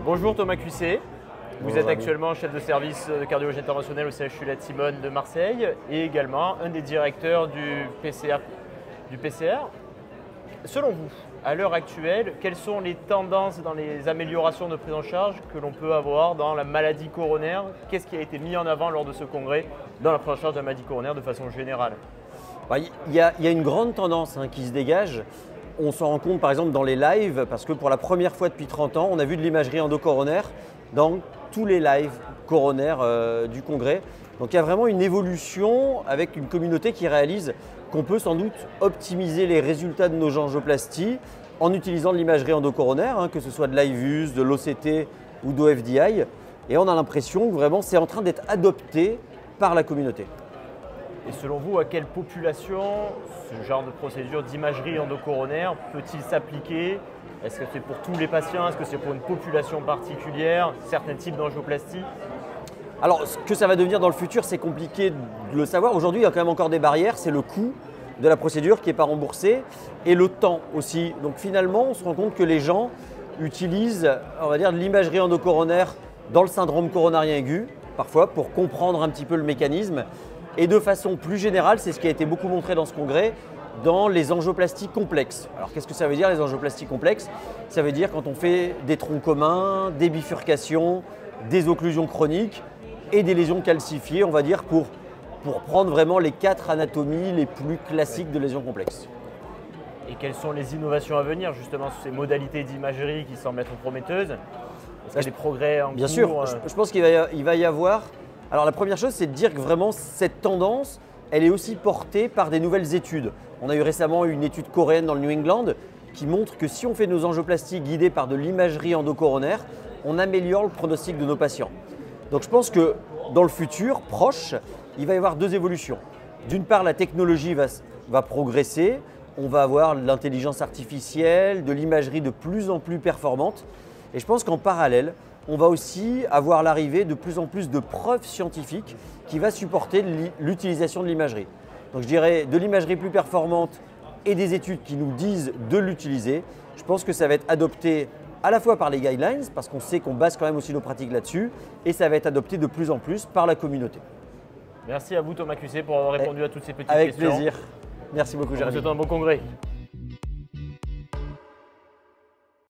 Bonjour Thomas Cuisset, vous Bonjour êtes Rémi. actuellement chef de service de cardiologie interventionnelle au CHU La Timone de Marseille et également un des directeurs du PCR. Selon vous, à l'heure actuelle, quelles sont les tendances dans les améliorations de prise en charge que l'on peut avoir dans la maladie coronaire? Qu'est-ce qui a été mis en avant lors de ce congrès dans la prise en charge de la maladie coronaire de façon générale? Il y a une grande tendance qui se dégage. On s'en rend compte par exemple dans les lives, parce que pour la première fois depuis 30 ans, on a vu de l'imagerie endocoronaire dans tous les lives coronaires du congrès. Donc il y a vraiment une évolution avec une communauté qui réalise qu'on peut sans doute optimiser les résultats de nos angioplasties en utilisant de l'imagerie endocoronaire, que ce soit de l'IVUS, de l'OCT ou d'OFDI. Et on a l'impression que vraiment c'est en train d'être adopté par la communauté. Et selon vous, à quelle population ce genre de procédure d'imagerie endocoronaire peut-il s'appliquer? Est-ce que c'est pour tous les patients? Est-ce que c'est pour une population particulière? Certains types d'angioplastie? Alors, ce que ça va devenir dans le futur, c'est compliqué de le savoir. Aujourd'hui, il y a quand même encore des barrières. C'est le coût de la procédure qui n'est pas remboursé et le temps aussi. Donc finalement, on se rend compte que les gens utilisent, on va dire, de l'imagerie endocoronaire dans le syndrome coronarien aigu, parfois, pour comprendre un petit peu le mécanisme. Et de façon plus générale, c'est ce qui a été beaucoup montré dans ce congrès, dans les angioplasties complexes. Alors qu'est-ce que ça veut dire les angioplasties complexes? Ça veut dire quand on fait des troncs communs, des bifurcations, des occlusions chroniques et des lésions calcifiées, on va dire, pour prendre vraiment les 4 anatomies les plus classiques de lésions complexes. Et quelles sont les innovations à venir justement sur ces modalités d'imagerie qui semblent être prometteuses? Est-ce qu'il y a des progrès en cours? Bien sûr, je pense qu'il va y avoir… Alors la première chose, c'est de dire que vraiment cette tendance, elle est aussi portée par des nouvelles études. On a eu récemment une étude coréenne dans le New England qui montre que si on fait nos angioplasties guidées par de l'imagerie endocoronaire, on améliore le pronostic de nos patients. Donc je pense que dans le futur proche, il va y avoir 2 évolutions. D'une part, la technologie va progresser, on va avoir de l'intelligence artificielle, de l'imagerie de plus en plus performante. Et je pense qu'en parallèle, on va aussi avoir l'arrivée de plus en plus de preuves scientifiques qui va supporter l'utilisation de l'imagerie. Donc je dirais de l'imagerie plus performante et des études qui nous disent de l'utiliser. Je pense que ça va être adopté à la fois par les guidelines, parce qu'on sait qu'on base quand même aussi nos pratiques là-dessus, et ça va être adopté de plus en plus par la communauté. Merci à vous Thomas Cuisset pour avoir répondu à toutes ces petites questions. questions. Avec plaisir. Merci beaucoup Jérémy. Je vous souhaite un bon congrès.